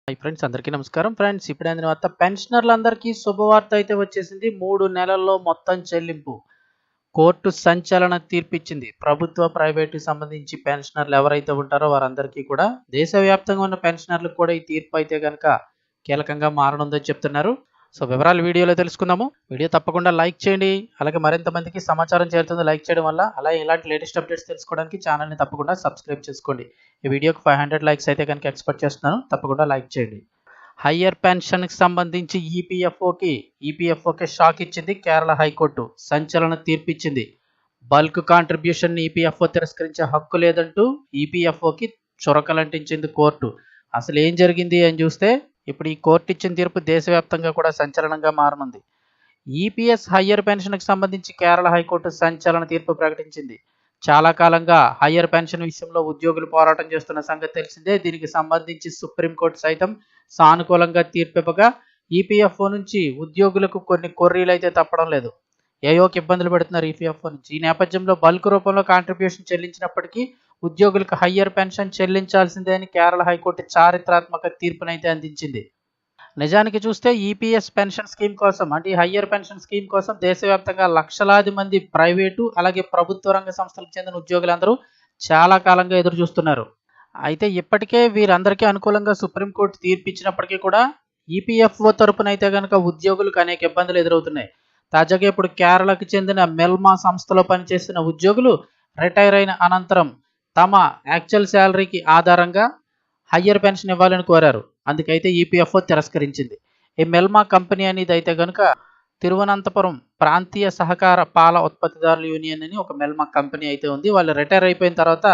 Hi friends, అందరికీ నమస్కారం. Friends, ఇప్పుడే అందిన వార్త. పెన్షనర్లందరికీ శుభవార్త అయితే వచ్చేసింది. 3 నెలల్లో మొత్తం చెల్లింపు. కోర్టు సంచలన తీర్పిచ్చింది. ప్రభుత్వ, ప్రైవేటుకి సంబంధించి పెన్షనర్లు ఎవరైతే ఉంటారో వారందరికీ కూడా, దేశవ్యాప్తంగా ఉన్న పెన్షనర్లకు కూడా ఈ తీర్పు అయితే గనక కీలకంగా మారనుందని చెప్తున్నారు. సో వివరాలు వీడియోలో తెలుసుకుందాము. వీడియో తప్పకుండా లైక్ చేయండి. అలాగే మరింత మందికి సమాచారం చేరుతుంది లైక్ చేయడం వల్ల. అలాగే ఇలాంటి లేటెస్ట్ అప్డేట్స్ తెలుసుకోవడానికి ఛానల్ని తప్పకుండా సబ్స్క్రైబ్ చేసుకోండి. ఈ వీడియోకి 500 లైక్స్ అయితే కనుక ఎక్స్పెక్ట్ చేస్తున్నాను. తప్పకుండా లైక్ చేయండి. హయ్యర్ పెన్షన్కి సంబంధించి ఈపీఎఫ్ఓకి షాక్ ఇచ్చింది కేరళ హైకోర్టు. సంచలన తీర్పు ఇచ్చింది. బల్క్ కాంట్రిబ్యూషన్ ఈపీఎఫ్ఓ తిరస్కరించే హక్కు లేదంటూ ఈపీఎఫ్ఓకి చురకలంటించింది కోర్టు. అసలు ఏం జరిగింది అని చూస్తే, ఇప్పుడు ఈ కోర్టు ఇచ్చిన తీర్పు దేశవ్యాప్తంగా కూడా సంచలనంగా మారనుంది. ఈపీఎస్ హయ్యర్ పెన్షన్కి సంబంధించి కేరళ హైకోర్టు సంచలన తీర్పు ప్రకటించింది. చాలా కాలంగా హయ్యర్ పెన్షన్ విషయంలో ఉద్యోగులు పోరాటం చేస్తున్న సంగతి తెలిసిందే. దీనికి సంబంధించి సుప్రీంకోర్టు సైతం సానుకూలంగా తీర్పు ఇవ్వగా, ఈపీఎఫ్ఓ నుంచి ఉద్యోగులకు కొన్ని కొర్రీలు అయితే తప్పడం లేదు. ఏయోకి ఇబ్బందులు పెడుతున్నారు ఈపీఎఫ్ఓ నుంచి. ఈ నేపథ్యంలో బల్క్ రూపంలో కాంట్రిబ్యూషన్ చెల్లించినప్పటికీ ఉద్యోగులకు హయ్యర్ పెన్షన్ చెల్లించాల్సిందే అని కేరళ హైకోర్టు చారిత్రాత్మక తీర్పునైతే అందించింది. నిజానికి చూస్తే ఈపీఎస్ పెన్షన్ స్కీమ్ కోసం, అంటే ఈ హయ్యర్ పెన్షన్ స్కీమ్ కోసం దేశవ్యాప్తంగా లక్షలాది మంది ప్రైవేటు అలాగే ప్రభుత్వ రంగ సంస్థలకు చెందిన ఉద్యోగులందరూ చాలా కాలంగా ఎదురు చూస్తున్నారు. అయితే ఇప్పటికే వీరందరికీ అనుకూలంగా సుప్రీంకోర్టు తీర్పు ఇచ్చినప్పటికీ కూడా ఈపీఎఫ్ఓ తరపున అయితే కనుక ఉద్యోగులకు అనేక ఇబ్బందులు ఎదురవుతున్నాయి. తాజాగా ఇప్పుడు కేరళకు చెందిన మెల్మా సంస్థలో పనిచేసిన ఉద్యోగులు రిటైర్ అయిన అనంతరం తమ యాక్చువల్ శాలరీకి ఆధారంగా హయ్యర్ పెన్షన్ ఇవ్వాలని కోరారు. అందుకైతే ఈపీఎఫ్ఓ తిరస్కరించింది. ఈ మెల్మా కంపెనీ అనేది అయితే కనుక తిరువనంతపురం ప్రాంతీయ సహకార పాల ఉత్పత్తిదారుల యూనియన్ అని ఒక మెల్మా కంపెనీ అయితే ఉంది. వాళ్ళు రిటైర్ అయిపోయిన తర్వాత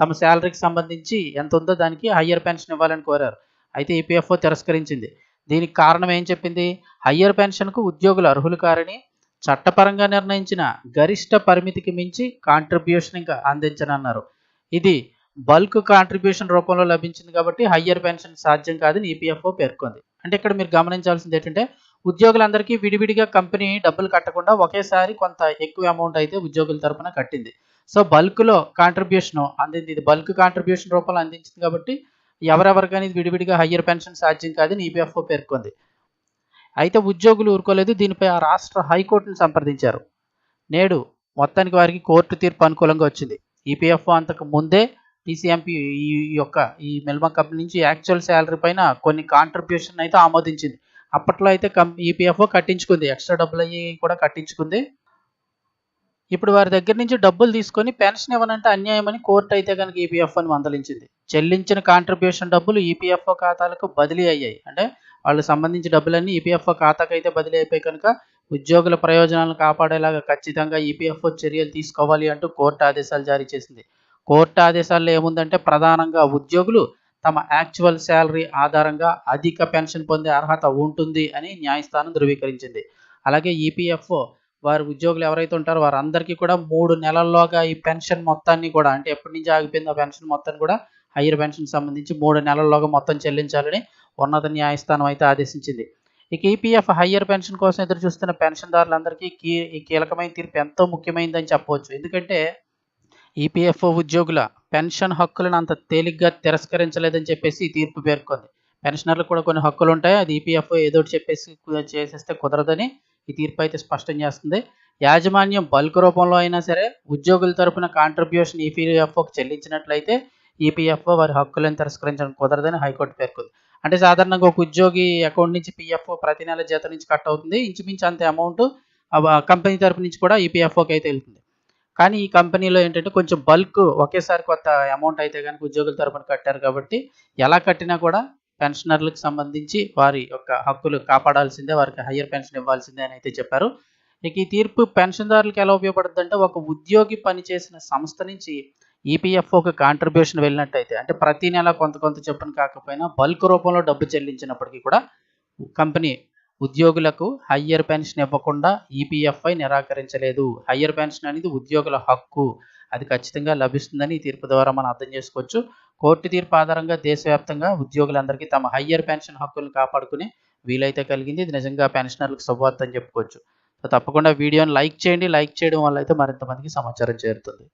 తమ శాలరీకి సంబంధించి ఎంత ఉందో దానికి హయ్యర్ పెన్షన్ ఇవ్వాలని కోరారు. అయితే ఈపీఎఫ్ఓ తిరస్కరించింది. దీనికి కారణం ఏం చెప్పింది? హయ్యర్ పెన్షన్కు ఉద్యోగులు అర్హులు కారని, చట్టపరంగా నిర్ణయించిన గరిష్ట పరిమితికి మించి కాంట్రిబ్యూషన్ ఇంకా అందించనన్నారు. ఇది బల్క్ కాంట్రిబ్యూషన్ రూపంలో లభించింది కాబట్టి హయ్యర్ పెన్షన్ సాధ్యం కాదని ఈపీఎఫ్ఓ పేర్కొంది. అంటే ఇక్కడ మీరు గమనించాల్సింది ఏంటంటే, ఉద్యోగులందరికీ విడివిడిగా కంపెనీ డబ్బులు కట్టకుండా ఒకేసారి కొంత ఎక్కువ అమౌంట్ అయితే ఉద్యోగుల తరపున కట్టింది. సో బల్క్లో కాంట్రిబ్యూషన్ అందింది. ఇది బల్క్ కాంట్రిబ్యూషన్ రూపంలో అందించింది కాబట్టి ఎవరెవరికైనా విడివిడిగా హయ్యర్ పెన్షన్ సాధ్యం కాదని ఈపీఎఫ్ఓ పేర్కొంది. అయితే ఉద్యోగులు ఊరుకోలేదు. దీనిపై ఆ రాష్ట్ర హైకోర్టును సంప్రదించారు. నేడు మొత్తానికి వారికి కోర్టు తీర్పు అనుకూలంగా వచ్చింది. ఈపీఎఫ్ఓ అంతకు ముందే టీసీఎంపీ ఈ మెల్మా కంపెనీ నుంచి యాక్చువల్ శాలరీ పైన కొన్ని కాంట్రిబ్యూషన్ అయితే ఆమోదించింది. అప్పట్లో అయితే ఈపీఎఫ్ఓ కట్టించుకుంది, ఎక్స్ట్రా డబ్బులు అయ్యి కూడా కట్టించుకుంది. ఇప్పుడు వారి దగ్గర నుంచి డబ్బులు తీసుకొని పెన్షన్ ఇవ్వనంటే అన్యాయమని కోర్టు అయితే కనుక ఈపీఎఫ్ఓని మందలించింది. చెల్లించిన కాంట్రిబ్యూషన్ డబ్బులు ఈపీఎఫ్ఓ ఖాతాలకు బదిలీ అయ్యాయి. అంటే వాళ్ళకి సంబంధించిన డబ్బులన్నీ ఈపీఎఫ్ఓ ఖాతాకు అయితే బదిలీ అయిపోయి కనుక ఉద్యోగుల ప్రయోజనాలను కాపాడేలాగా ఖచ్చితంగా ఈపీఎఫ్ఓ చర్యలు తీసుకోవాలి అంటూ కోర్టు ఆదేశాలు జారీ చేసింది. కోర్టు ఆదేశాల్లో ఏముందంటే, ప్రధానంగా ఉద్యోగులు తమ యాక్చువల్ శాలరీ ఆధారంగా అధిక పెన్షన్ పొందే అర్హత ఉంటుంది అని న్యాయస్థానం ధృవీకరించింది. అలాగే ఈపీఎఫ్ఓ వారి ఉద్యోగులు ఎవరైతే ఉంటారో వారందరికీ కూడా 3 నెలల్లోగా ఈ పెన్షన్ మొత్తాన్ని కూడా, అంటే ఎప్పటి నుంచి ఆగిపోయిందో పెన్షన్ మొత్తాన్ని కూడా హయ్యర్ పెన్షన్ సంబంధించి 3 నెలల్లోగా మొత్తం చెల్లించాలని ఉన్నత న్యాయస్థానం అయితే ఆదేశించింది. ఇక ఈపీఎఫ్ హయ్యర్ పెన్షన్ కోసం ఎదురు చూస్తున్న పెన్షన్దారులందరికీ ఈ కీలకమైన తీర్పు ఎంతో ముఖ్యమైనదని చెప్పవచ్చు. ఎందుకంటే ఈపీఎఫ్ఓ ఉద్యోగుల పెన్షన్ హక్కులను అంత తేలిగ్గా తిరస్కరించలేదని చెప్పేసి ఈ తీర్పు పేర్కొంది. పెన్షనర్లకు కూడా కొన్ని హక్కులు ఉంటాయి, అది ఈపీఎఫ్ఓ ఏదోటి చెప్పేసి చేసేస్తే కుదరదని ఈ తీర్పు అయితే స్పష్టం చేస్తుంది. యాజమాన్యం బల్క్ రూపంలో అయినా సరే ఉద్యోగుల తరపున కాంట్రిబ్యూషన్ ఈపీఎఫ్ఓకి చెల్లించినట్లయితే ఈపీఎఫ్ఓ వారి హక్కులను తిరస్కరించడం కుదరదని హైకోర్టు పేర్కొంది. అంటే సాధారణంగా ఒక ఉద్యోగి అకౌంట్ నుంచి పీఎఫ్ఓ ప్రతి నెల జీతం నుంచి కట్ అవుతుంది. ఇంచుమించు అంతే అమౌంట్ కంపెనీ తరపు నుంచి కూడా ఈపీఎఫ్ఓకి అయితే వెళ్తుంది. కానీ ఈ కంపెనీలో ఏంటంటే కొంచెం బల్క్ ఒకేసారి కొత్త అమౌంట్ అయితే కనుక ఉద్యోగుల తరపున కట్టారు కాబట్టి ఎలా కట్టినా కూడా పెన్షనర్లకు సంబంధించి వారి యొక్క హక్కులు కాపాడాల్సిందే, వారికి హయ్యర్ పెన్షన్ ఇవ్వాల్సిందే అని అయితే చెప్పారు. ఇక ఈ తీర్పు పెన్షన్దారులకు ఎలా ఉపయోగపడుతుందంటే, ఒక ఉద్యోగి పనిచేసిన సంస్థ నుంచి ఈపీఎఫ్ఓకి కాంట్రిబ్యూషన్ వెళ్ళినట్టయితే, అంటే ప్రతి నెల కొంత కొంత చొప్పున కాకపోయినా బల్క్ రూపంలో డబ్బు చెల్లించినప్పటికీ కూడా కంపెనీ ఉద్యోగులకు హయ్యర్ పెన్షన్ ఇవ్వకుండా ఈపీఎఫ్ఐ నిరాకరించలేదు. హయ్యర్ పెన్షన్ అనేది ఉద్యోగుల హక్కు, అది ఖచ్చితంగా లభిస్తుందని ఈ తీర్పు ద్వారా మనం అర్థం చేసుకోవచ్చు. కోర్టు తీర్పు ఆధారంగా దేశవ్యాప్తంగా ఉద్యోగులందరికీ తమ హయ్యర్ పెన్షన్ హక్కులను కాపాడుకునే వీలైతే కలిగింది. ఇది నిజంగా పెన్షనర్లకు శుభవార్త అని చెప్పుకోవచ్చు. సో తప్పకుండా వీడియోని లైక్ చేయండి. లైక్ చేయడం వల్ల అయితే మరింత మందికి సమాచారం చేరుతుంది.